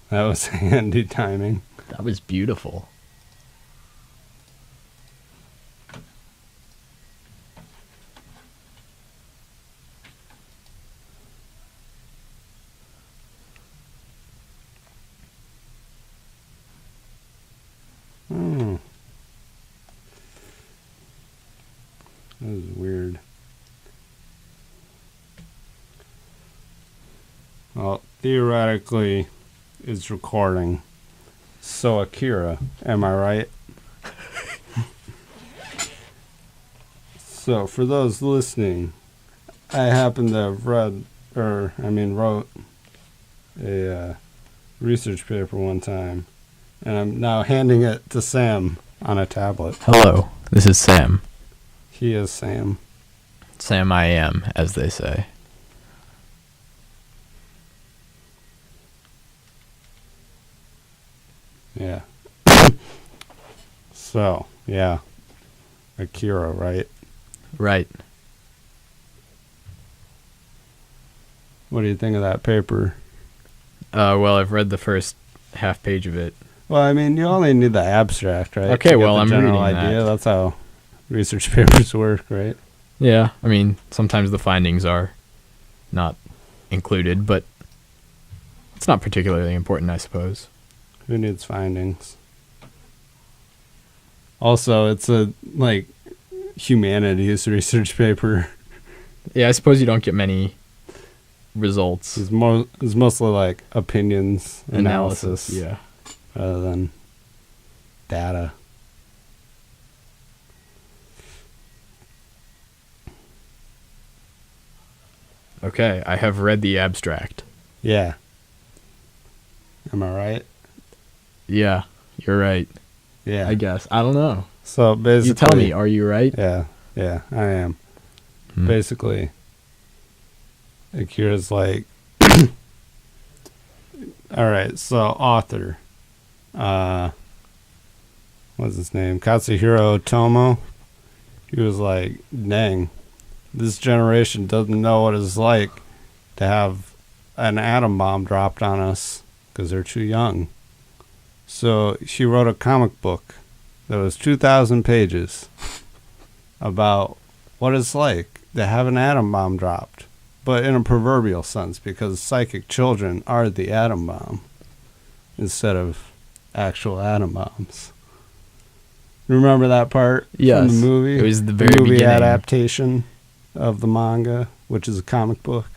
That was handy timing. That was beautiful. That was weird. Well, theoretically, it's recording. So, Akira, am I right? So, for those listening, I happen to have wrote a research paper one time, and I'm now handing it to Sam on a tablet. Hello, this is Sam. He is Sam. Sam I am, as they say. Yeah. So, yeah. Akira, right? Right. What do you think of that paper? Well, I've read the first half page of it. Well, I mean, you only need the abstract, right? Okay, to get well, the I'm general reading idea. that. That's how research papers work, right? Yeah, I mean, sometimes the findings are not included, but it's not particularly important, I suppose. Who needs findings? Also, it's a, humanities research paper. Yeah, I suppose you don't get many results. It's mostly, opinions, analysis. Yeah. Rather than data. Okay, I have read the abstract. Yeah. Am I right? Yeah, you're right. Yeah. I guess. I don't know. So basically, You tell me, are you right? Yeah, I am. Basically, Akira's like, all right, so author, what's his name? Katsuhiro Otomo. He was like, dang, this generation doesn't know what it's like to have an atom bomb dropped on us because they're too young. So she wrote a comic book that was 2,000 pages about what it's like to have an atom bomb dropped, but in a proverbial sense, because psychic children are the atom bomb instead of actual atom bombs. Remember that part Yes, from the movie? it was the very movie beginning. adaptation of the manga, which is a comic book.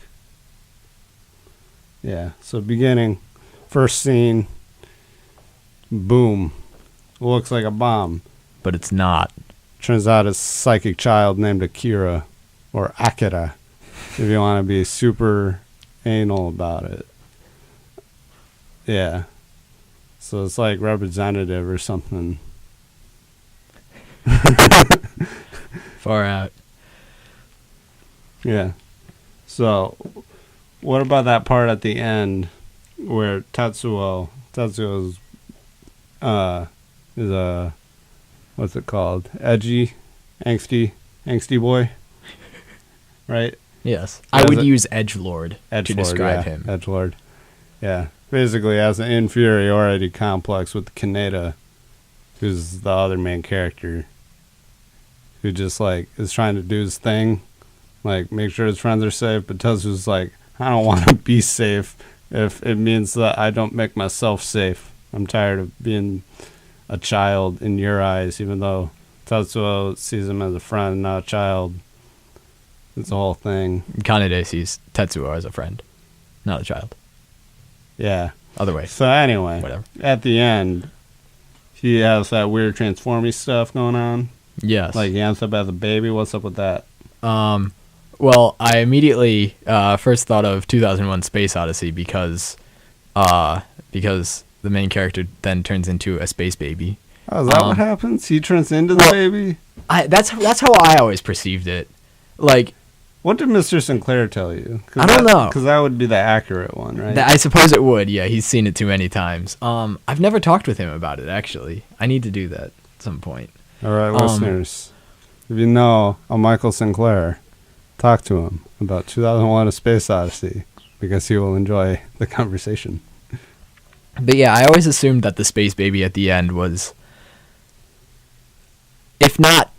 Yeah, so beginning, first scene, boom, looks like a bomb. But it's not. Turns out it's a psychic child named Akira, or Akira, if you want to be super anal about it. Yeah. So it's like representative or something. Far out. Yeah. So, what about that part at the end where Tetsuo's is a, what's it called? Edgy, angsty boy, right? Yes. I would use edgelord to describe him. Edgelord. Yeah. Basically has an inferiority complex with Kaneda, who's the other main character, who just is trying to do his thing, make sure his friends are safe, but Tetsuo's like, I don't want to be safe if it means that I don't make myself safe. I'm tired of being a child in your eyes, even though Tetsuo sees him as a friend, not a child. It's the whole thing. Kaneda sees Tetsuo as a friend, not a child. Yeah. Other way. So anyway, Whatever. At the end, he has that weird transformy stuff going on. Yes. He ends up as a baby. What's up with that? Well, I immediately first thought of 2001: Space Odyssey because the main character then turns into a space baby. Oh, is that what happens? He turns into the baby? That's how I always perceived it. What did Mr. Sinclair tell you? I don't know. Because that would be the accurate one, right? I suppose it would. Yeah, he's seen it too many times. I've never talked with him about it, actually. I need to do that at some point. All right, listeners. If you know a Michael Sinclair, talk to him about 2001: A Space Odyssey, because he will enjoy the conversation. But yeah, I always assumed that the space baby at the end was, if not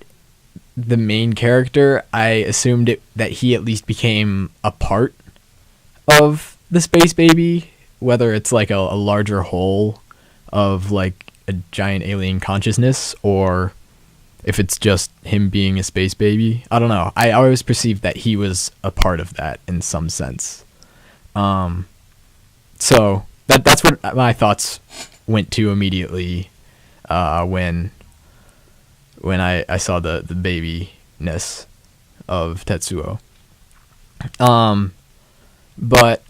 the main character, I assumed that he at least became a part of the space baby, whether it's like a larger whole of like a giant alien consciousness, or if it's just him being a space baby. I don't know. I always perceived that he was a part of that in some sense. So that's what my thoughts went to immediately when I saw the babiness of Tetsuo. But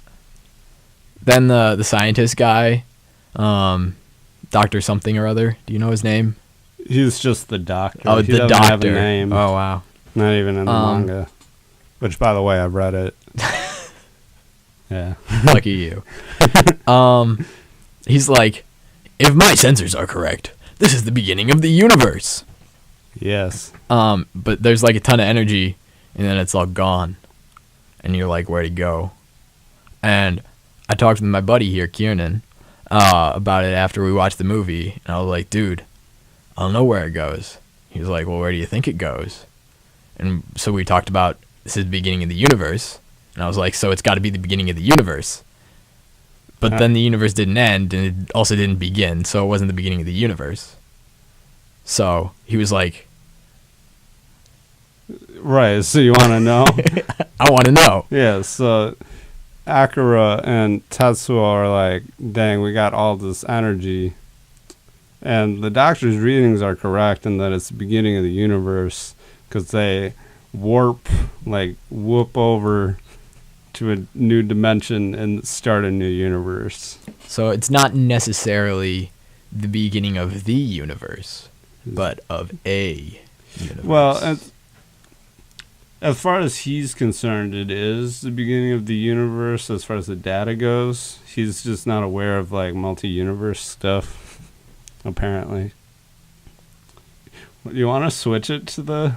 then the scientist guy, Dr. something or other. Do you know his name? He's just the doctor. Oh, he the doesn't doctor. Have a name. Oh, wow. Not even in the manga. Which, by the way, I've read it. Yeah. Lucky you. He's like, if my sensors are correct, this is the beginning of the universe. Yes. But there's like a ton of energy, and then it's all gone. And you're like, where'd it go? And I talked with my buddy here, Kiernan, about it after we watched the movie. And I was like, dude, I don't know where it goes. He was like, well, where do you think it goes? And so we talked about, this is the beginning of the universe. And I was like, so it's got to be the beginning of the universe. But then the universe didn't end, and it also didn't begin, so it wasn't the beginning of the universe. So he was like... Right, so you want to know? I want to know. Yeah, so Akira and Tetsuo are like, dang, we got all this energy. And the doctor's readings are correct in that it's the beginning of the universe, because they whoop over to a new dimension and start a new universe. So it's not necessarily the beginning of the universe, but of a universe. Well, as far as he's concerned, it is the beginning of the universe as far as the data goes. He's just not aware of like multi-universe stuff, apparently. You want to switch it to the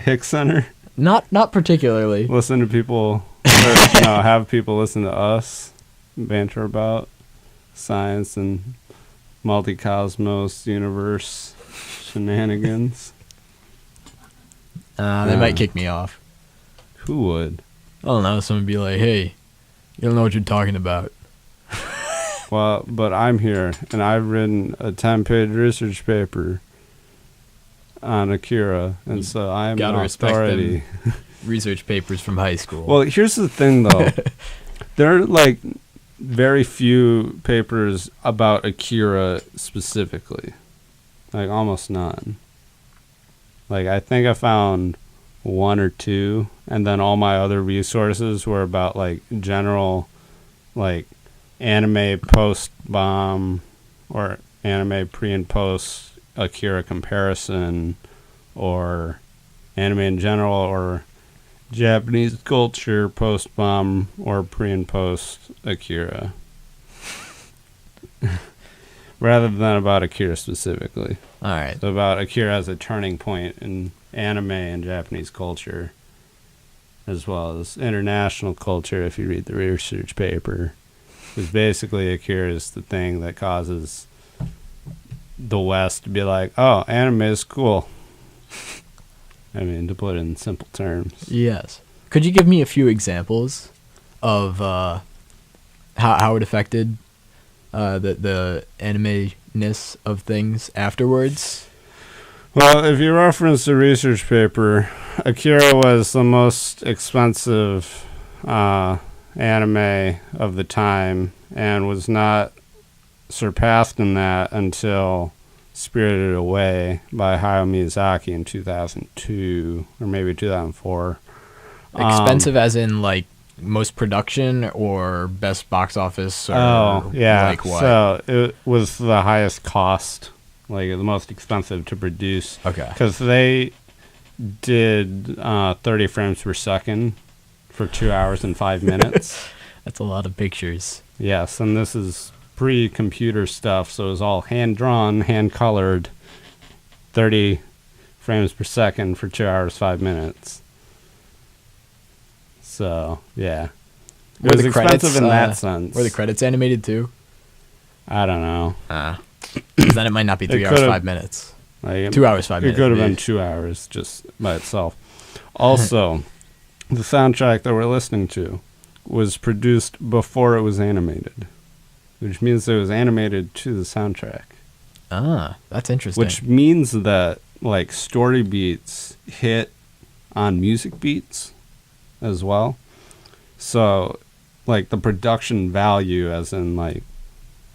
Hick Center? Not particularly. Listen to people, or, have people listen to us banter about science and multi-cosmos universe shenanigans. They might kick me off. Who would? I don't know. Someone would be like, hey, you don't know what you're talking about. Well, but I'm here, and I've written a 10-page research paper on Akira, and so I'm an authority. Research papers from high school. Well, here's the thing, though. There are, like, very few papers about Akira specifically. Like, almost none. Like, I think I found one or two, and then all my other resources were about, like, general, like, anime post-bomb or anime pre- and post-Akira comparison, or anime in general, or Japanese culture post-bomb or pre- and post-Akira. Rather than about Akira specifically. All right. So about Akira as a turning point in anime and Japanese culture, as well as international culture if you read the research paper. Because basically Akira is the thing that causes the West to be like, oh, anime is cool. I mean, to put it in simple terms. Yes. Could you give me a few examples of how it affected the anime-ness of things afterwards? Well, if you reference the research paper, Akira was the most expensive anime of the time and was not surpassed in that until Spirited Away by Hayao Miyazaki in 2002 or maybe 2004. Expensive as in like most production or best box office or like what? So it was the highest cost, like the most expensive to produce. Okay. Because they did 30 frames per second for 2 hours and 5 minutes. That's a lot of pictures. Yes, and this is pre-computer stuff, so it was all hand-drawn, hand-colored, 30 frames per second for 2 hours, 5 minutes. So, yeah. It was expensive in that sense. Were the credits animated too? I don't know. 'Cause then it might not be 3 hours, 5 minutes. Like, 2 hours, 5 minutes. It could have been 2 hours just by itself. Also, the soundtrack that we're listening to was produced before it was animated, which means it was animated to the soundtrack. That's interesting. Which means that, like, story beats hit on music beats as well. So, like, the production value, as in, like,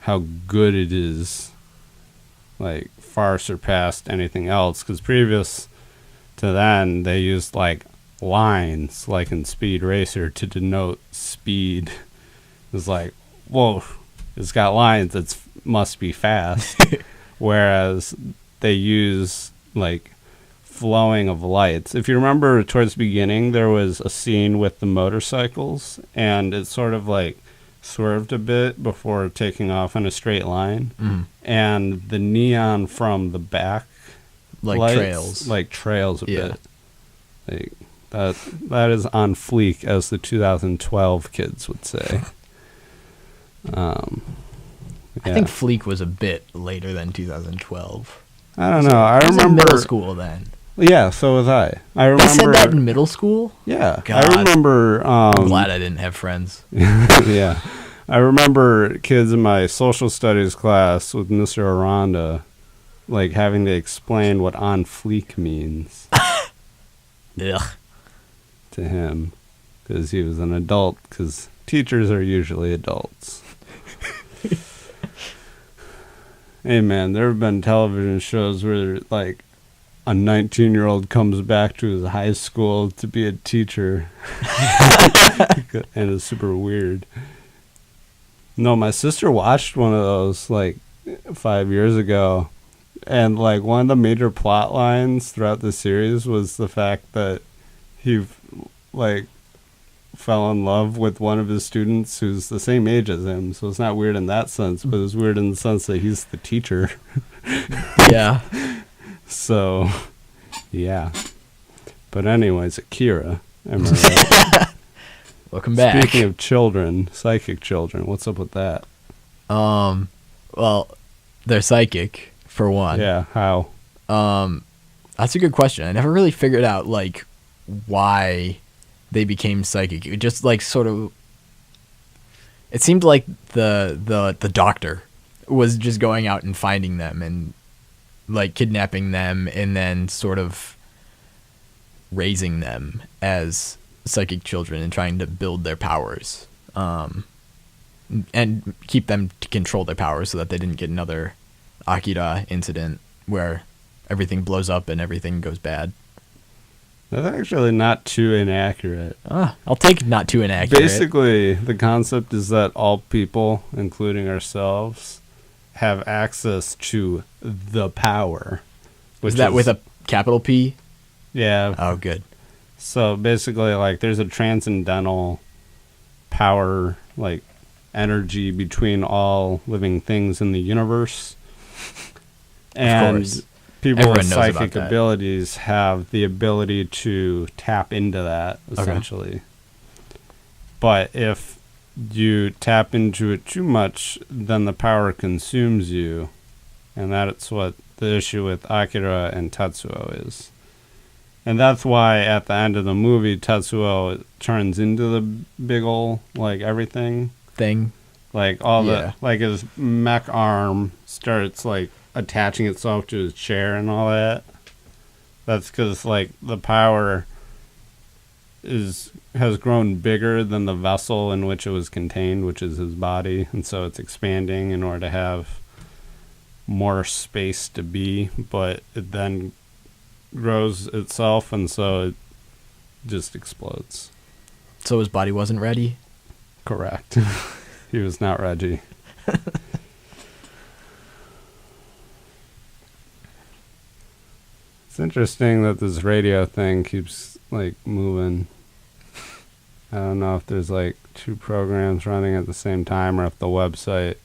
how good it is, like, far surpassed anything else. Because previous to then, they used, like, lines, like in Speed Racer, to denote speed. It's like, whoa, it's got lines, it must be fast. Whereas they use, like, flowing of lights. If you remember towards the beginning, there was a scene with the motorcycles, and it sort of, like, swerved a bit before taking off in a straight line. And the neon from the back lights, trails a bit. Like, that is on fleek, as the 2012 kids would say. I think fleek was a bit later than 2012. I don't know. I remember in middle school then. Yeah, so was I. I remember. They said that in middle school? Yeah. God. I remember. I'm glad I didn't have friends. Yeah. I remember kids in my social studies class with Mr. Aranda, like, having to explain what on fleek means. Ugh. To him. Because he was an adult, because teachers are usually adults. Hey, man, there have been television shows where, like, a 19-year-old comes back to his high school to be a teacher. And it's super weird. No, my sister watched one of those, like, 5 years ago. And, like, one of the major plot lines throughout the series was the fact that he, like, fell in love with one of his students who's the same age as him. So it's not weird in that sense, but it's weird in the sense that he's the teacher. Yeah. So, yeah. But anyways, Akira. Am I right? Welcome back. Speaking of children, psychic children, what's up with that? Well, they're psychic, for one. Yeah, how? That's a good question. I never really figured out, like, why they became psychic. It just, like, sort of... It seemed like the doctor was just going out and finding them and, like, kidnapping them and then sort of raising them as psychic children and trying to build their powers. And keep them to control their powers so that they didn't get another Akira incident where everything blows up and everything goes bad. That's actually not too inaccurate. I'll take not too inaccurate. Basically, the concept is that all people, including ourselves, have access to the power. Is that with a capital P? Yeah. Oh, good. So basically, like, there's a transcendental power, like, energy between all living things in the universe. And people with psychic abilities have the ability to tap into that, essentially. Okay. But if you tap into it too much, then the power consumes you. And that's what the issue with Akira and Tetsuo is. And that's why at the end of the movie, Tetsuo turns into the big ol', like, everything. Thing. Like, all the, like, his mech arm starts, like, attaching itself to his chair and all that. That's because, like, the power has grown bigger than the vessel in which it was contained, which is his body, and so it's expanding in order to have more space to be, but it then grows itself, and so it just explodes. So his body wasn't ready? Correct. He was not ready. It's interesting that this radio thing keeps, like, moving. I don't know if there's, like, two programs running at the same time or if the website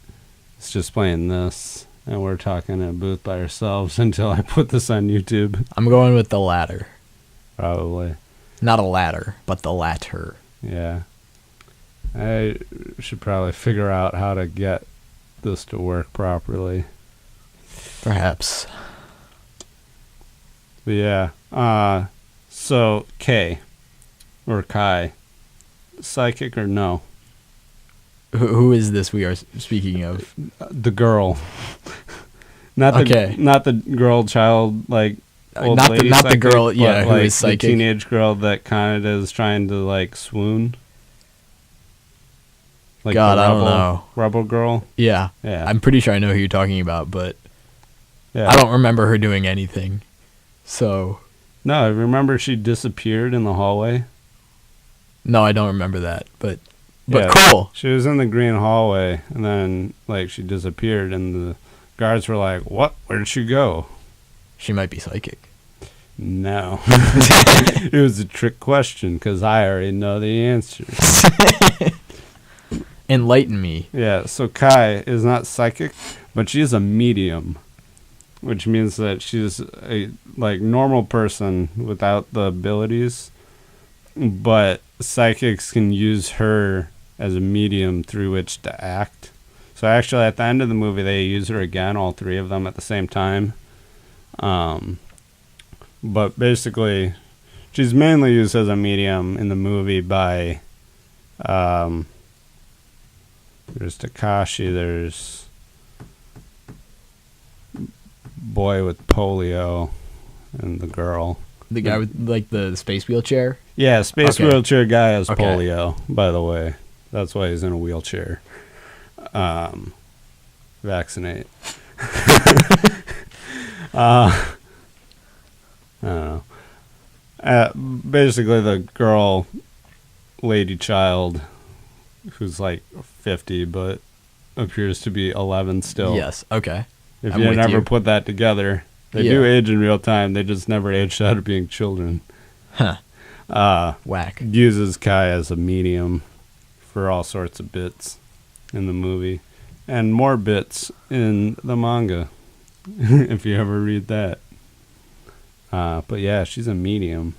is just playing this and we're talking in a booth by ourselves until I put this on YouTube. I'm going with the latter. Probably. Not a ladder, but the latter. Yeah. I should probably figure out how to get this to work properly. Perhaps. But yeah. So K or Kai, psychic or no? Who is this we are speaking of? The girl. Not the girl child, like old not lady the psychic, girl, but, yeah, who like is psychic. the teenage girl that kind of is trying to like swoon. Like God, the I don't know. Rebel girl. Yeah. Yeah. I'm pretty sure I know who you're talking about, but Yeah. I don't remember her doing anything. So. No, remember she disappeared in the hallway? No, I don't remember that, but Yeah, cool. She was in the green hallway, and then like she disappeared, and the guards were like, "What? Where did she go?" She might be psychic. No, it was a trick question because I already know the answer. Enlighten me. Yeah, so Kai is not psychic, but she's a medium, which means that she's a like normal person without the abilities, but psychics can use her as a medium through which to act. So actually at the end of the movie they use her again, all three of them at the same time. But basically she's mainly used as a medium in the movie by there's Takashi, there's boy with polio, and the girl. The guy with like the space wheelchair? Yeah, space Okay. wheelchair guy has Okay. polio, by the way. That's why he's in a wheelchair. Vaccinate. I don't know. Basically, the girl, lady child, who's like 50 but appears to be 11 still. Yes. Okay. If I'm you with never you. put that together, they do age in real time. They just never aged out of being children. Huh. Whack. Uses Kai as a medium for all sorts of bits in the movie. And more bits in the manga, if you ever read that. But yeah, she's a medium.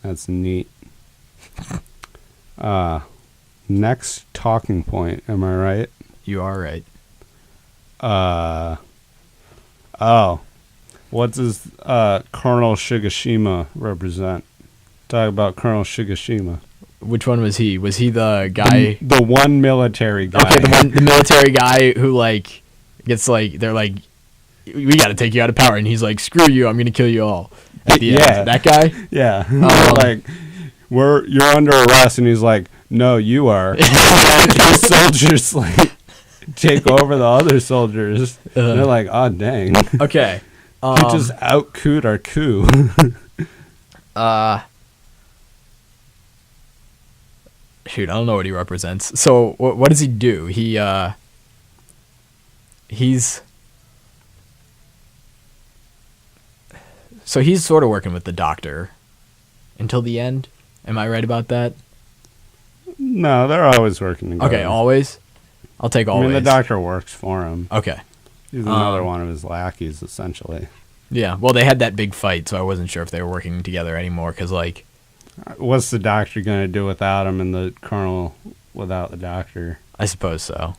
That's neat. Next talking point, am I right? You are right. What does Colonel Shigashima represent? Talk about Colonel Shigashima. Which one was he? Was he the guy? The one military guy. Okay, the military guy who like gets like they're like, we got to take you out of power, and he's like, screw you, I'm gonna kill you all. At the end, that guy. Yeah, like you're under arrest, and he's like, no, you are. And the soldiers like take over the other soldiers. And they're like, oh dang. Okay. He just out-cooed our coup. Shoot, I don't know what he represents. So what does he do? He's sort of working with the doctor until the end. Am I right about that? No, they're always working together. Okay, always? I'll take always. I mean, the doctor works for him. Okay. He's another one of his lackeys, essentially. Yeah, well, they had that big fight, so I wasn't sure if they were working together anymore, because, like... What's the doctor going to do without him and the colonel without the doctor? I suppose so.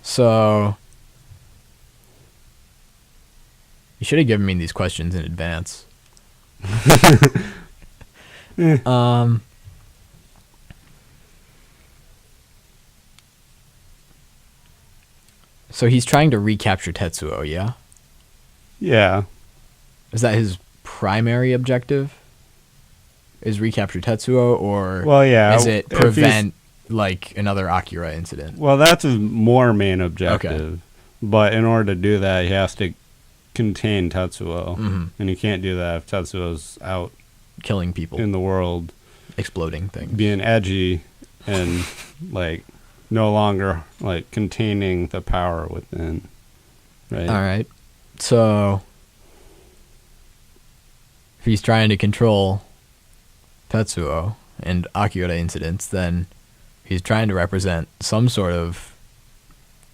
So... You should have given me these questions in advance. So he's trying to recapture Tetsuo, yeah? Yeah. Is that his primary objective? Is recapture Tetsuo, or well, yeah, is it prevent like another Akira incident? Well, that's his more main objective. Okay. But in order to do that, he has to contain Tetsuo. Mm-hmm. And he can't do that if Tetsuo's out killing people in the world, exploding things, being edgy and like no longer like containing the power within. Right. All right. So if he's trying to control Tetsuo and Akira incidents, then he's trying to represent some sort of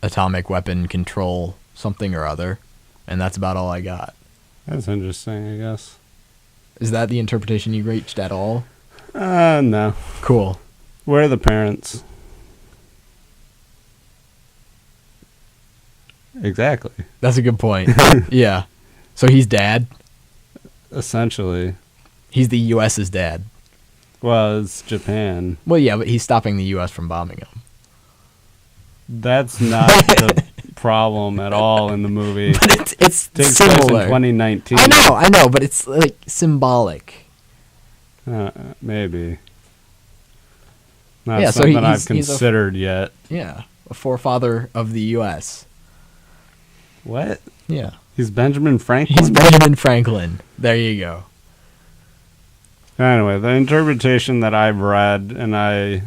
atomic weapon control something or other, and that's about all I got. That's interesting, I guess. Is that the interpretation you reached at all? No. Cool. Where are the parents? Exactly. That's a good point. Yeah. So he's dad. Essentially. He's the U.S.'s dad. Well, it's Japan. Well, yeah, but he's stopping the U.S. from bombing him. That's not the problem at all in the movie. But it's Takes place in similar. 2019. I know, but it's like symbolic. Maybe. Not Yeah, so something I've he's a- considered yet. Yeah, a forefather of the U.S. What? Yeah. He's Benjamin Franklin? He's Benjamin Franklin. There you go. Anyway, the interpretation that I've read and I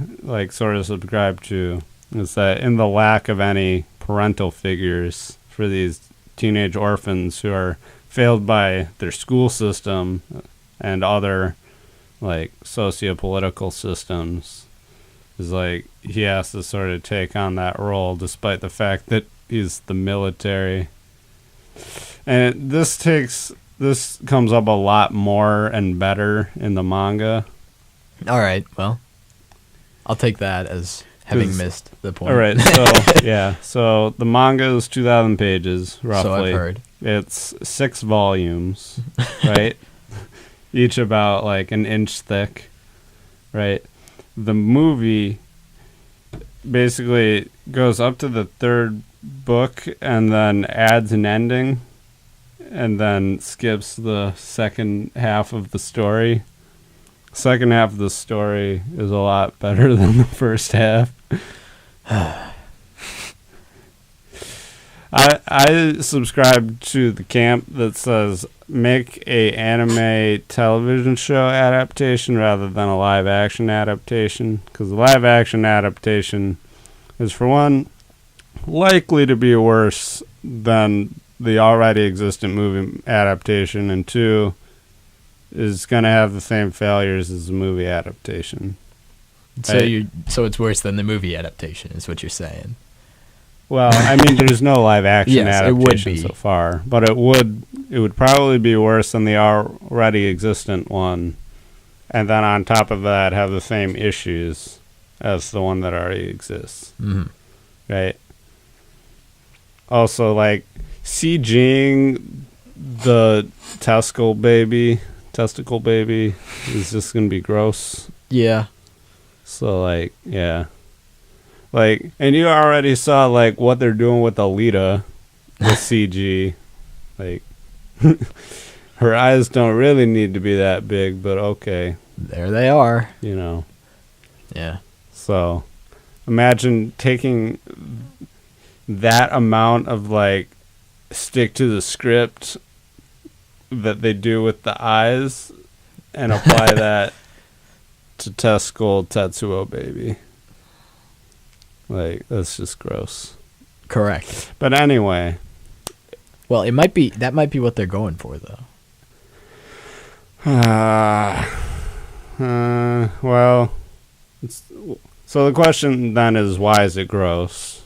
sort of subscribe to is that in the lack of any parental figures for these teenage orphans who are failed by their school system and other socio-political systems, is he has to sort of take on that role despite the fact that he's the military. And this comes up a lot more and better in the manga. All right, well, I'll take that as having missed the point. All right, so yeah, so the manga is 2,000 pages roughly. So I've heard. It's 6 volumes, right? Each about an inch thick, right? The movie basically goes up to the 3rd book and then adds an ending and then skips the second half of the story. Second half of the story is a lot better than the first half. I subscribe to the camp that says make a anime television show adaptation rather than a live action adaptation, because the live action adaptation is, for one, likely to be worse than the already existent movie adaptation, and 2, is going to have the same failures as the movie adaptation. So it's worse than the movie adaptation, is what you're saying. Well, I mean, there's no live action Yes, it would adaptation be. so far, but it would probably be worse than the already existent one, and then on top of that, have the same issues as the one that already exists. Mm-hmm. Right? Also, CGing the testicle baby is just gonna be gross. Yeah. So yeah. And you already saw what they're doing with Alita with CG. Her eyes don't really need to be that big, but okay. There they are. Yeah. So imagine taking that amount of stick to the script that they do with the eyes and apply that to testicle Tetsuo baby. That's just gross. Correct. But anyway. Well, that might be what they're going for, though. Well, so the question then is, why is it gross?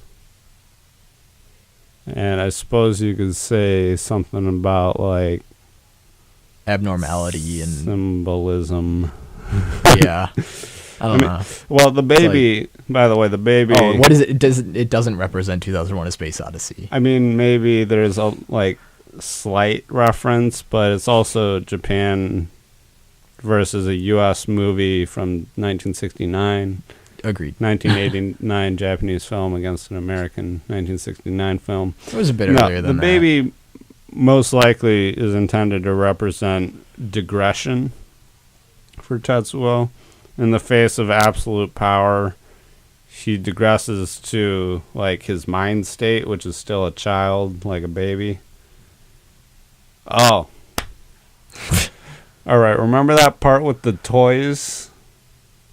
And I suppose you could say something about Abnormality and symbolism. Yeah. I don't know. Well, the baby, by the way, the baby. Oh, what is it? It doesn't represent 2001: A Space Odyssey. I mean, maybe there's a slight reference, but it's also Japan versus a U.S. movie from 1969. Agreed. 1989 Japanese film against an American 1969 film. It was a bit earlier than the baby most likely is intended to represent digression for Tetsuo. In the face of absolute power, he digresses to his mind state, which is still a child, like a baby. Oh. All right, remember that part with the toys?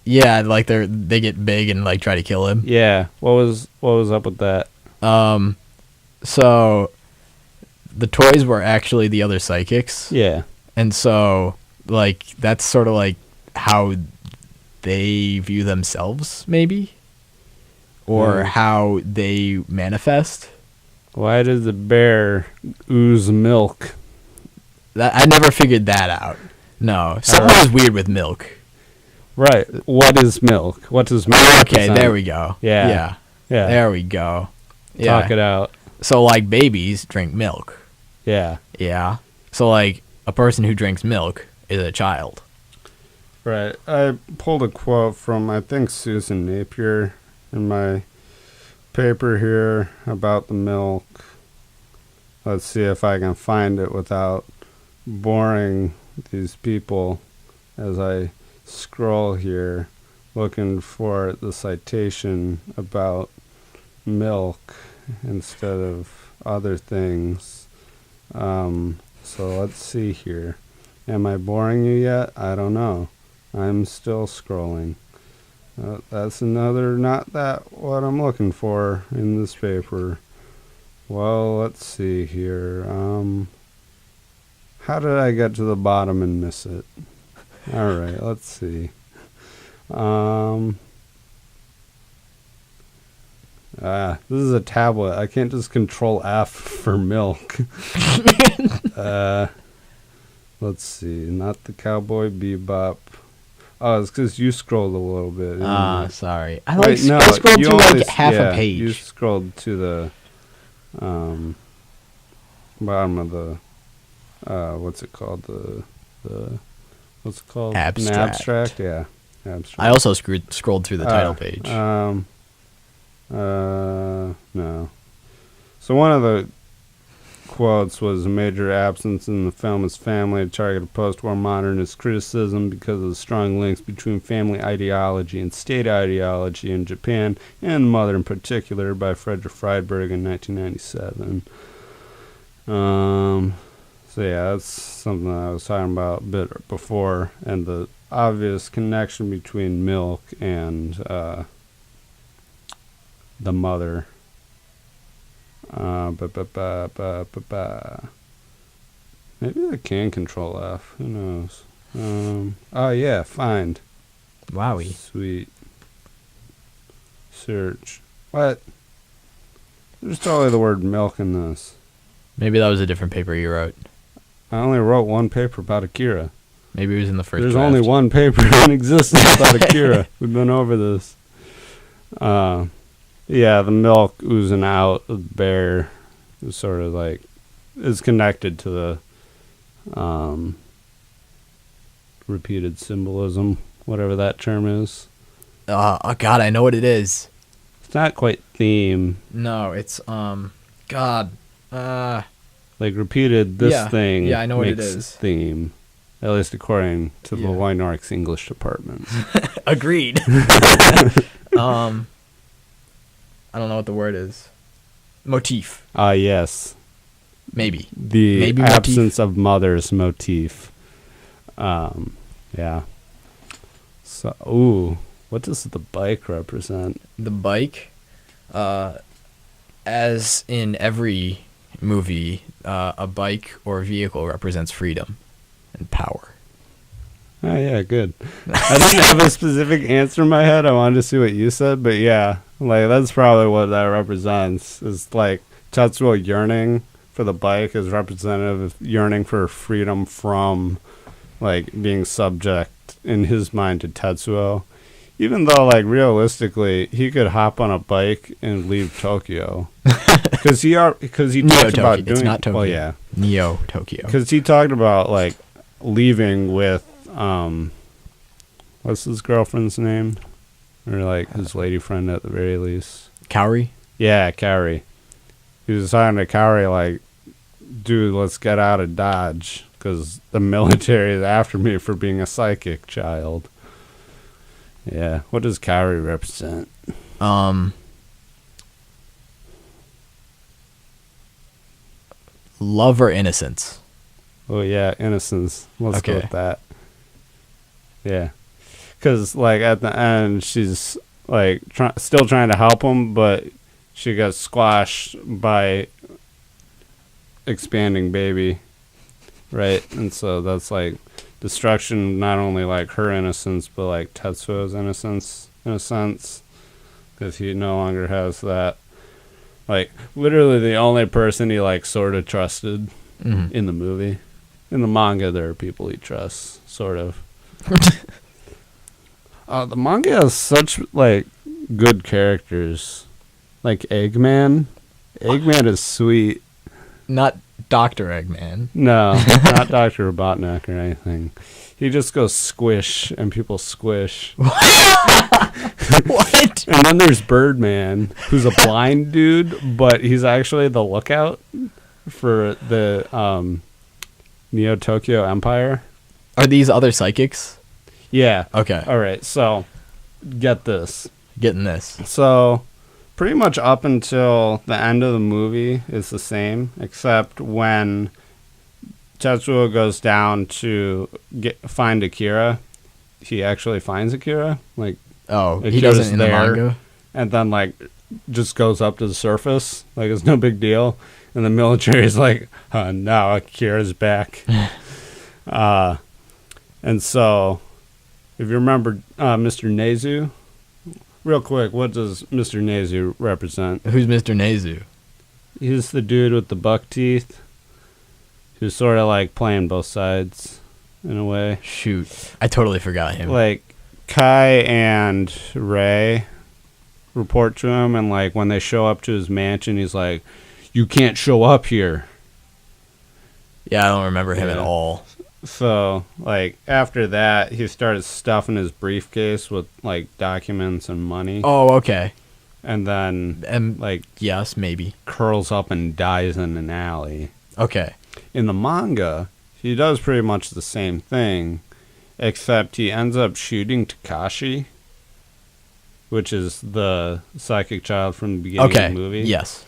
Yeah, they get big and try to kill him. Yeah. What was up with that? So the toys were actually the other psychics. Yeah. And so that's sort of how they view themselves, maybe, or how they manifest. Why does the bear ooze milk? I never figured that out. No, something was weird with milk. Right. What is milk? What does milk Okay, represent? there we go. Yeah. Yeah. There we go. Yeah. Talk it out. So, like, babies drink milk. Yeah. Yeah. So, like, a person who drinks milk is a child. Right. I pulled a quote from, I think, Susan Napier in my paper here about the milk. Let's see if I can find it without boring these people as I scroll here looking for the citation about milk instead of other things. So let's see here. Am I boring you yet? I don't know. I'm still scrolling. That's another, not that what I'm looking for in this paper. Well, let's see here. How did I get to the bottom and miss it? All right, let's see. This is a tablet. I can't just control F for milk. Let's see. Not the Cowboy Bebop. Oh, it's because you scrolled a little bit. Sorry. I Wait, no, scrolled you through like only- half yeah, a page. You scrolled to the bottom of the what's it called? The what's it called? Abstract. An abstract, yeah. Abstract. I also scrolled through the title page. No. So one of the quotes was, a major absence in the film is family, a target of post-war modernist criticism because of the strong links between family ideology and state ideology in Japan, and Mother in particular, by Frederick Friedberg in 1997. So yeah, that's something I was talking about a bit before, and the obvious connection between milk and the mother. Maybe I can control F. Who knows? Oh yeah, find. Wowie. Sweet. Search. What? There's totally the word milk in this. Maybe that was a different paper you wrote. I only wrote one paper about Akira. Maybe it was in the first There's draft. only one paper in existence about Akira. We've been over this. Yeah, the milk oozing out of the bear is sort of like, is connected to the repeated symbolism, whatever that term is. Oh God, I know what it is. It's not quite theme. No, it's God. Like repeated this Yeah. thing Yeah, I know what it makes is. theme. At least according to the Yeah. Weinark's English department. Agreed. I don't know what the word is. Motif. Yes. Maybe. The Maybe absence of mother's motif. Yeah. So, ooh, what does the bike represent? The bike, as in every movie, a bike or vehicle represents freedom and power. Oh, yeah, good. I didn't have a specific answer in my head. I wanted to see what you said, but yeah, like that's probably what that represents. Is like Tetsuo yearning for the bike is representative of yearning for freedom from like being subject in his mind to Tetsuo. Even though, like, realistically, he could hop on a bike and leave Tokyo, because he talked about doing. It's not Tokyo. Well, yeah, Neo Tokyo. because he talked about like leaving with what's his girlfriend's name, or like his lady friend at the very least. Kaori? Yeah, Carrie. He was talking to Carrie like, dude, let's get out of Dodge because the military is after me for being a psychic child. Yeah. What does Carrie represent? Love or innocence? Oh, yeah, innocence. Let's go Okay. with that. Yeah. Because, like, at the end, she's, like, still trying to help him, but she got squashed by expanding baby, right? And so that's, like, destruction, not only, like, her innocence, but, like, Tetsuo's innocence, in a sense. Because he no longer has that. Like, literally the only person he, like, sort of trusted in the movie. In the manga, there are people he trusts, sort of. The manga has such like good characters, like Eggman. Eggman is sweet. Not Dr. Eggman. No, not Dr. Robotnik or anything. He just goes squish, and people squish. What? And then there's Birdman, who's a blind dude, but he's actually the lookout for the Neo Tokyo Empire. Are these other psychics? Yeah. Okay. All right, so get this. Getting this. So pretty much up until the end of the movie is the same, except when Tetsuo goes down to find Akira, he actually finds Akira. Like, Oh, he Akira's doesn't in the manga? and then like just goes up to the surface, like it's no big deal. And the military is like, now Akira's back. And so, if you remember Mr. Nezu, real quick, what does Mr. Nezu represent? Who's Mr. Nezu? He's the dude with the buck teeth who's sort of like playing both sides in a way. Shoot. I totally forgot him. Like, Kai and Ray report to him, and like when they show up to his mansion, he's like, "You can't show up here." Yeah, I don't remember him at all. So, like, after that, he started stuffing his briefcase with, like, documents and money. Oh, okay. And then, like, yes, maybe. curls up and dies in an alley. Okay. In the manga, he does pretty much the same thing, except he ends up shooting Takashi, which is the psychic child from the beginning of the movie. Yes.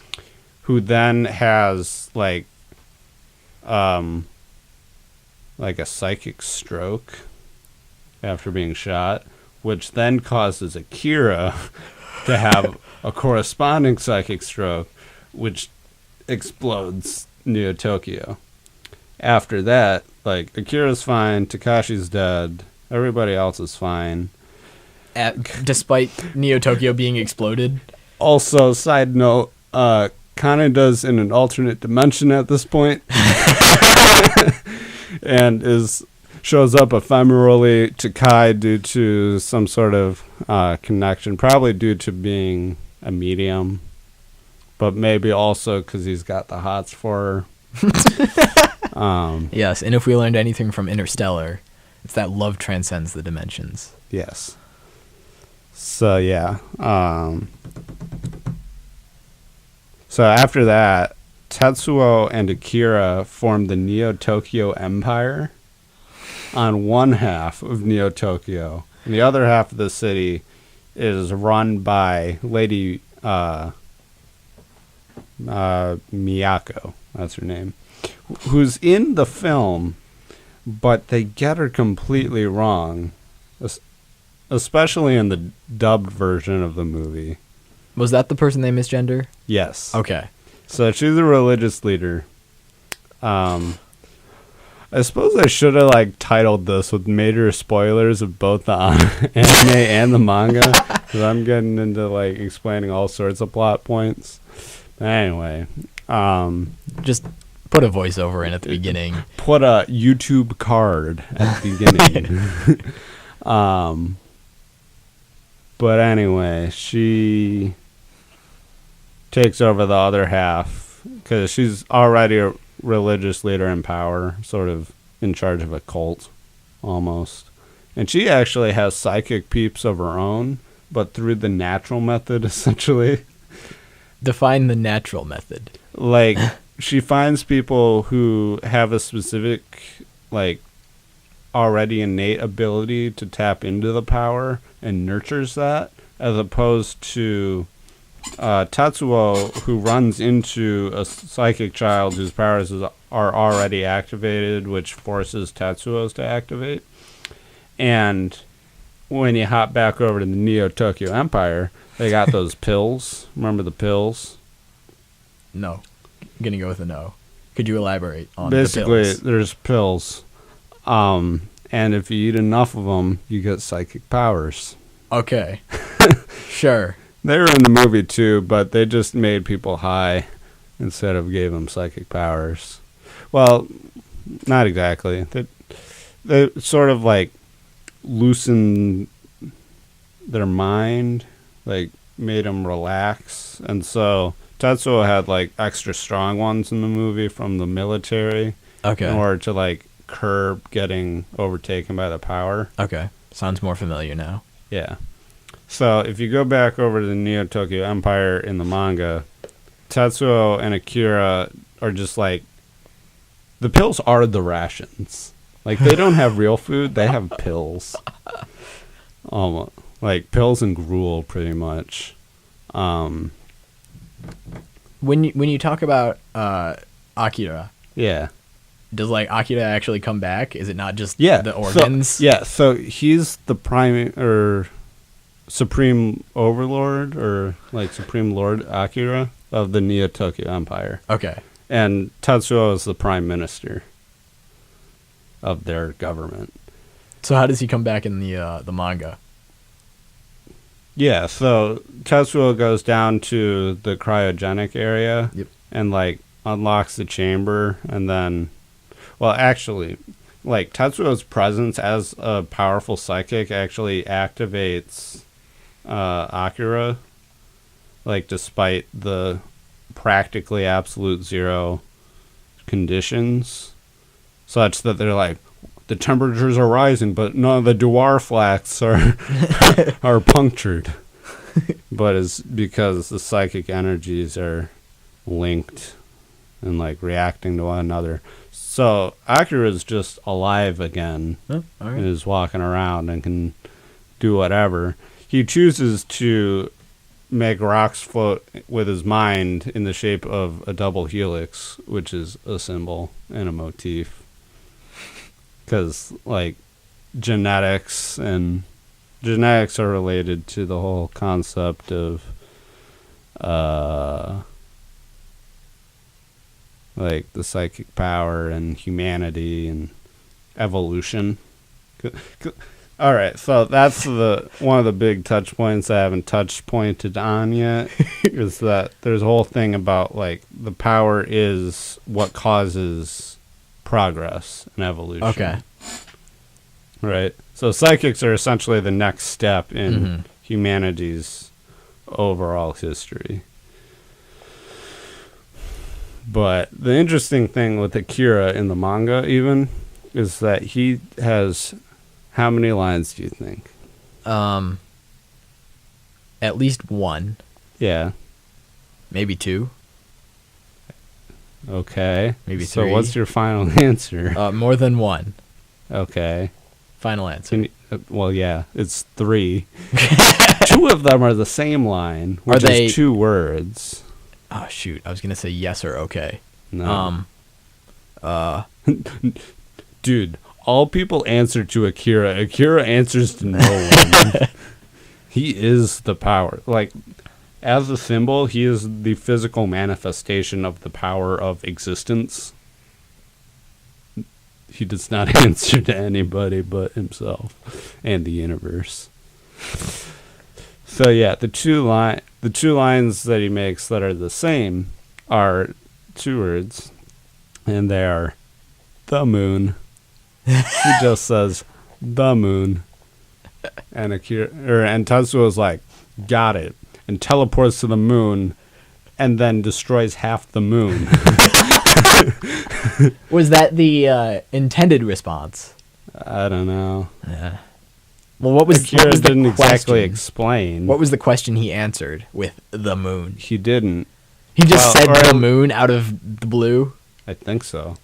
Who then has, like a psychic stroke after being shot, which then causes Akira to have a corresponding psychic stroke, which explodes Neo Tokyo. After that, like, Akira's fine, Takashi's dead, everybody else is fine. Despite Neo Tokyo being exploded? Also, side note, Kanada's in an alternate dimension at this point. And shows up ephemerally to Kai due to some sort of connection, probably due to being a medium, but maybe also because he's got the hots for her. Yes, and if we learned anything from Interstellar, it's that love transcends the dimensions. Yes. So, yeah. So after that, Tetsuo and Akira formed the Neo Tokyo Empire on one half of Neo Tokyo. And the other half of the city is run by Lady Miyako, that's her name, who's in the film, but they get her completely wrong, especially in the dubbed version of the movie. Was that the person they misgender? Yes. Okay. So she's a religious leader. I suppose I should have like titled this with major spoilers of both the anime and the manga, because I'm getting into like explaining all sorts of plot points. But anyway, just put a voiceover in at the beginning. Put a YouTube card at the beginning. But anyway, she takes over the other half because she's already a religious leader in power, sort of in charge of a cult almost. And she actually has psychic peeps of her own, but through the natural method, essentially. Define the natural method. Like, she finds people who have a specific, like, already innate ability to tap into the power and nurtures that, as opposed to Tetsuo, who runs into a psychic child whose powers are already activated, which forces Tetsuo's to activate. And when you hop back over to the Neo Tokyo Empire, they got those pills. Remember the pills? No. I'm gonna go with a no. Could you elaborate on Basically, the pills? there's pills. And if you eat enough of them, you get psychic powers. Okay. Sure. They were in the movie too, but they just made people high instead of gave them psychic powers. Well, not exactly. They sort of like loosen their mind, like, made them relax. And so Tetsuo had, like, extra strong ones in the movie from the military Okay. in order to, like, curb getting overtaken by the power. Okay. Sounds more familiar now. Yeah. So if you go back over to the Neo-Tokyo Empire in the manga, Tetsuo and Akira are just like, the pills are the rations. Like, they don't have real food, they have pills. Almost. Like, pills and gruel, pretty much. When you talk about Akira, Yeah. does like Akira actually come back? Is it not just Yeah. the organs? So he's the prime, or supreme overlord, or like supreme lord Akira of the Neo-Tokyo Empire. Okay. And Tetsuo is the prime minister of their government. So how does he come back in the manga? Yeah, so Tetsuo goes down to the cryogenic area. Yep. And like unlocks the chamber, and then, well, actually, like, Tetsuo's presence as a powerful psychic actually activates Akira, like, despite the practically absolute zero conditions, such that they're like, the temperatures are rising, but none of the dwarf flax are punctured. But it's because the psychic energies are linked and, like, reacting to one another. So Akira is just alive again. Oh, all right. And is walking around and can do whatever. He chooses to make rocks float with his mind in the shape of a double helix, which is a symbol and a motif. Because, like, genetics are related to the whole concept of like the psychic power and humanity and evolution. All right, so that's one of the big touch points I haven't pointed on yet. Is that there's a whole thing about, like, the power is what causes progress and evolution. Okay. Right. So psychics are essentially the next step in humanity's overall history. But the interesting thing with Akira in the manga, even, is that he has, how many lines do you think? At least one, Yeah. maybe two, Okay. maybe So three. what's your final answer? More than one. Okay. Final answer. Can you, well, yeah, it's 3. 2 of them are the same line, which Are they- is 2 words. Oh shoot! I was gonna say yes or okay. No. Dude, all people answer to Akira. Akira answers to no one. He is the power. Like, as a symbol, he is the physical manifestation of the power of existence. He does not answer to anybody but himself and the universe. So yeah, the two lines that he makes that are the same are 2 words, and they are the moon. He just says the moon, and Tetsuo is like, got it, and teleports to the moon, and then destroys half the moon. Was that the intended response? I don't know. Yeah. Well, what was Akira the didn't exactly question? explain. What was the question he answered with the moon? He didn't. He just Well, said or- the moon out of the blue. I think so.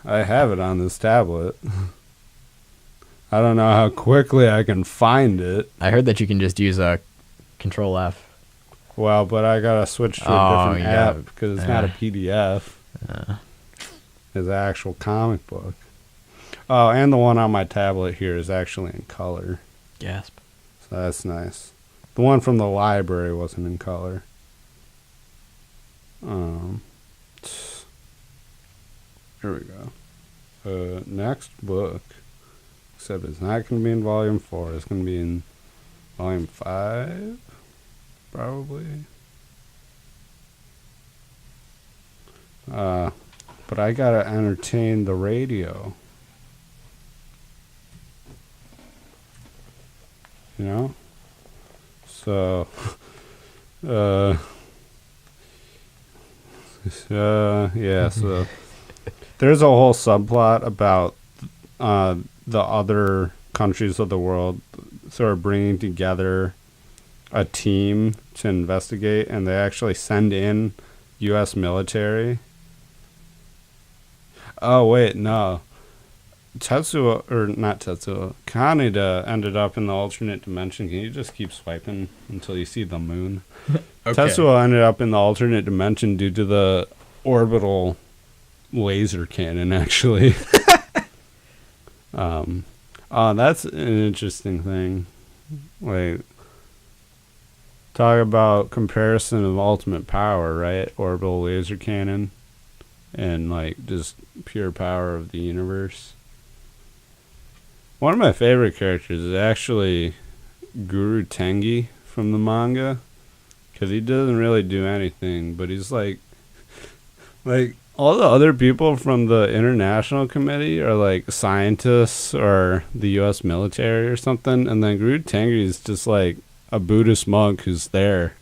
I have it on this tablet. I don't know how quickly I can find it. I heard that you can just use a Control F. Well, but I gotta switch to a different yeah. app because it's not a PDF. It's an actual comic book. Oh, and the one on my tablet here is actually in color. Gasp. So that's nice. The one from the library wasn't in color. Here we go. Next book. Except it's not going to be in volume 4. It's going to be in volume 5. Probably. But I gotta entertain the radio. you know? So, yeah, so there's a whole subplot about the other countries of the world sort of bringing together a team to investigate, and they actually send in U.S. military. Oh, wait, no. Tetsuo, or not Tetsuo, Kaneda ended up in the alternate dimension. Can you just keep swiping until you see the moon? Okay. Tetsuo ended up in the alternate dimension due to the orbital laser cannon, actually. That's an interesting thing. Like, talk about comparison of ultimate power, right? Orbital laser cannon and, like, just pure power of the universe. One of my favorite characters is actually Guru Tengi from the manga, because he doesn't really do anything, but he's like all the other people from the international committee are like scientists or the U.S. military or something, and then Guru Tengi is just like a Buddhist monk who's there,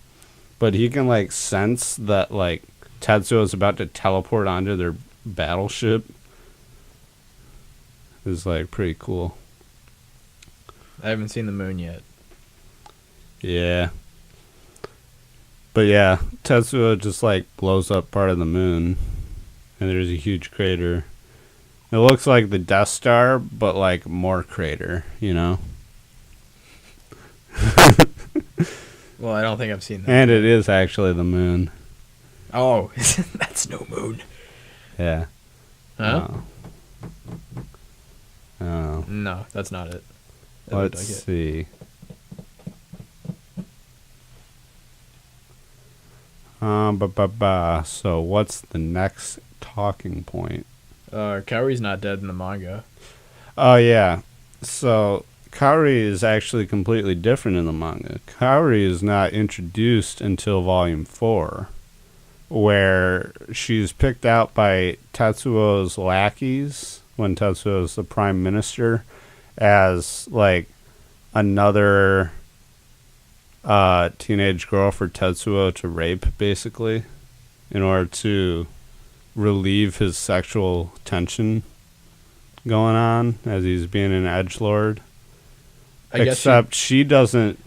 but he can like sense that like Tetsuo is about to teleport onto their battleship. It's like pretty cool. I haven't seen the moon yet. Yeah. But yeah, Tetsuo just like blows up part of the moon, and there's a huge crater. It looks like the Death Star, but like more crater, you know? Well, I don't think I've seen that. And it is actually the moon. Oh, that's no moon. Yeah. Huh? Oh. No, that's not it. That Let's looked like it. see. So what's the next talking point? Kaori's not dead in the manga. Oh, yeah. So Kaori is actually completely different in the manga. Kaori is not introduced until volume 4, where she's picked out by Tetsuo's lackeys when Tetsuo is the prime minister as like another teenage girl for Tetsuo to rape, basically, in order to relieve his sexual tension going on as he's being an edgelord. Except she doesn't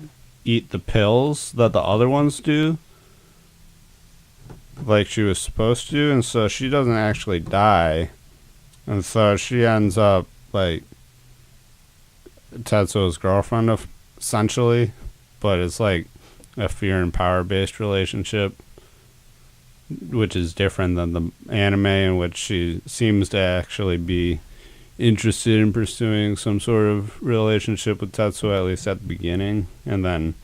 eat the pills that the other ones do, like she was supposed to, and so she doesn't actually die. And so she ends up like Tetsuo's girlfriend, essentially, but it's like a fear and power based relationship, which is different than the anime, in which she seems to actually be interested in pursuing some sort of relationship with Tetsuo, at least at the beginning, and then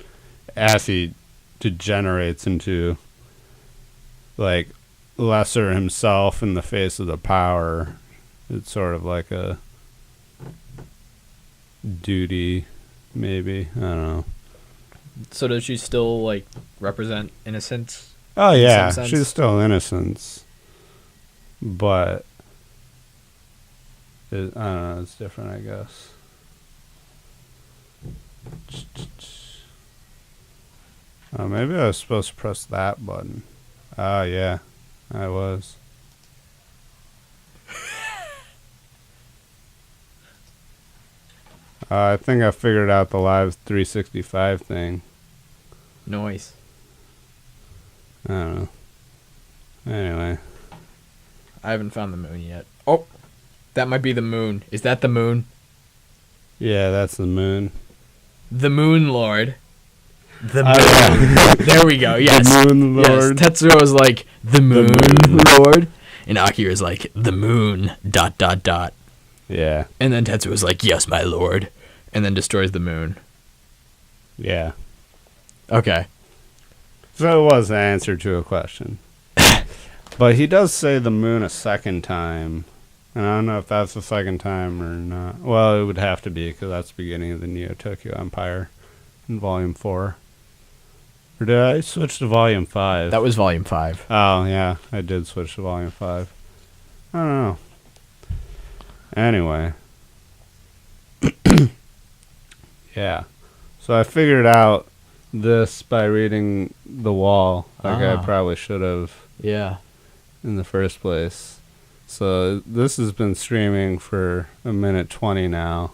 as he degenerates into like lesser himself in the face of the power, it's sort of like a duty, maybe. I don't know. So does she still like represent innocence? Oh in yeah, some sense? she's still innocence, but I don't know, it's different, I guess. Oh, maybe I was supposed to press that button. Oh yeah, I was. I think I figured out the live 365 thing. Noise. I don't know. Anyway. I haven't found the moon yet. Oh, that might be the moon. Is that the moon? Yeah, that's the moon. The Moon Lord. The moon. Yeah. There we go. Yes. The Moon Lord. Yes. Tetsuo is like the moon, Lord, and Akira is like the moon. ... Yeah. And then Tetsuo is like, yes, my lord, and then destroys the moon. Yeah. Okay. So it was the answer to a question. But he does say the moon a second time. And I don't know if that's the second time or not. Well, it would have to be, because that's the beginning of the Neo-Tokyo Empire in Volume 4. Or did I switch to Volume 5? That was Volume 5. Oh, yeah. I did switch to Volume 5. I don't know. Anyway. Yeah. So I figured out this by reading the wall, like I Ah. probably should have Yeah. in the first place. So this has been streaming for 1:20 now,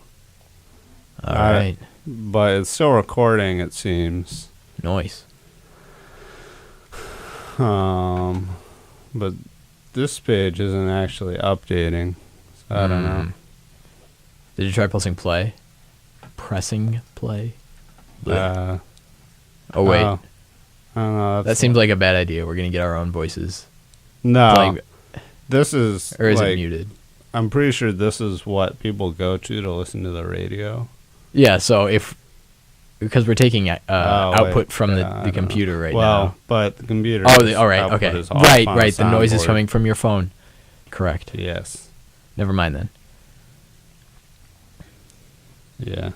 All right. but it's still recording, it seems. Nice. But this page isn't actually updating. So I don't know. Did you try pressing play? Pressing play? Blech. Oh, wait. I don't know. That seems like a bad idea. We're going to get our own voices. No. Playing, This is or is like, it muted? I'm pretty sure this is what people go to listen to the radio. Yeah, so because we're taking output from Yeah, I the don't computer know. right well, now. but the computer. All right, output okay. is off Right. on a The noise is soundboard. coming from your phone. Correct. Yes. Never mind then. Yeah.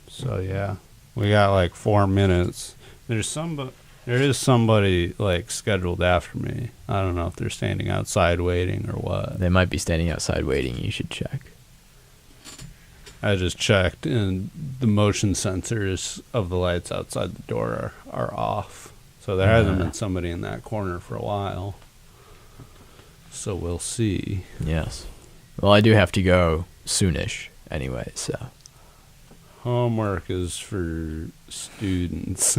So yeah, we got like 4 minutes. There is somebody like scheduled after me. I don't know if they're standing outside waiting or what. They might be standing outside waiting. You should check. I just checked, and the motion sensors of the lights outside the door are off. So there hasn't been somebody in that corner for a while. So we'll see. Yes. Well, I do have to go soonish anyway, so. Homework is for students.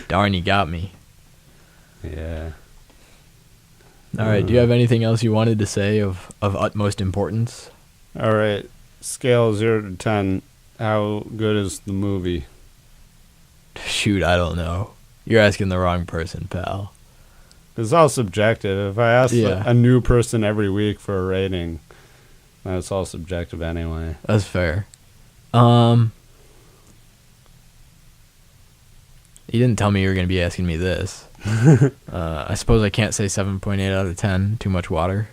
Darn, you got me. Yeah. All right, do you have anything else you wanted to say of utmost importance? All right. Scale 0 to 10. How good is the movie? Shoot, I don't know. You're asking the wrong person, pal. It's all subjective. If I ask Yeah. a new person every week for a rating, then it's all subjective anyway. That's fair. You didn't tell me you were going to be asking me this. I suppose I can't say 7.8 out of 10. Too much water.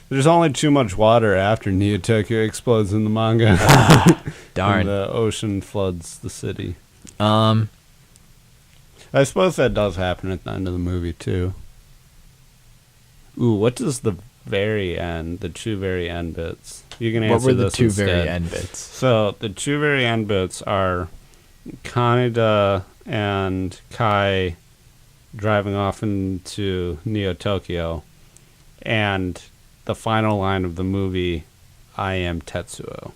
There's only too much water after Neo Tokyo explodes in the manga. Darn. And the ocean floods the city. Um, I suppose that does happen at the end of the movie, too. Ooh, what does the very end, the two very end bits? You can answer what were the this two instead. very end bits? So, the two very end bits are Kaneda and Kai driving off into Neo Tokyo, and the final line of the movie, I am Tetsuo.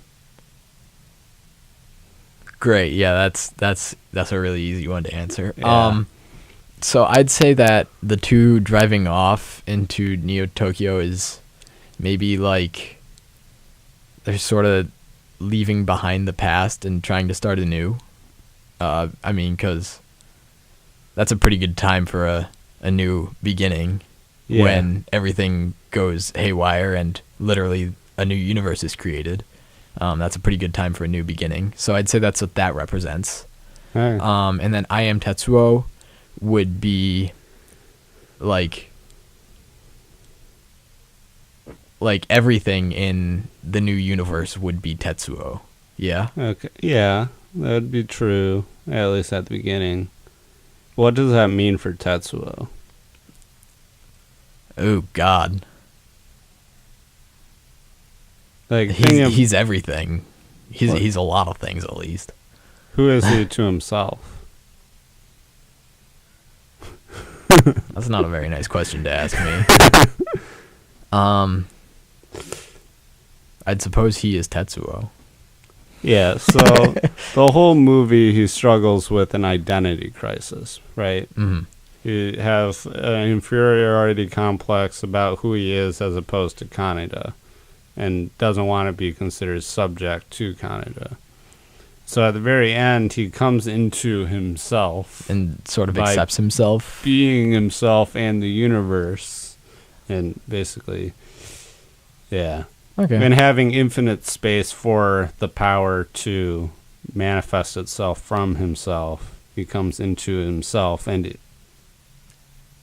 Great. Yeah, that's a really easy one to answer. Yeah. So I'd say that the two driving off into Neo Tokyo is maybe like they're sort of leaving behind the past and trying to start anew. I mean, because that's a pretty good time for a new beginning when everything goes haywire and literally a new universe is created. That's a pretty good time for a new beginning. So I'd say that's what that represents. Hey. And then I am Tetsuo would be like everything in the new universe would be Tetsuo. Yeah. Okay. Yeah, that would be true, at least at the beginning. What does that mean for Tetsuo? Oh God. Like, He's everything. He's a lot of things at least. who is he to himself? That's not a very nice question to ask me. I'd suppose he is Tetsuo. Yeah, so the whole movie he struggles with an identity crisis, right? Mm-hmm. He has an inferiority complex about who he is as opposed to Kaneda, and doesn't want to be considered subject to Kaneda. So at the very end, he comes into himself And sort of by accepts himself. being himself and the universe, and basically, yeah. Okay. And having infinite space for the power to manifest itself from himself, he comes into himself and it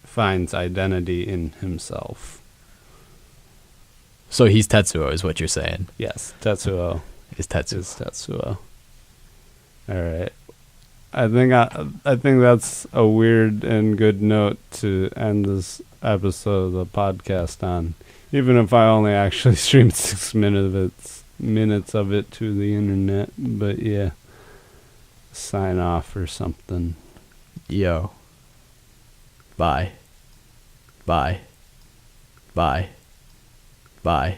finds identity in himself. So he's Tetsuo is what you're saying. Yes, Tetsuo Is Tetsuo. is Tetsuo. All right. I think that's a weird and good note to end this episode of the podcast on. Even if I only actually streamed 6 minutes of it to the internet, but yeah, sign off or something. Yo. Bye. Bye. Bye. Bye.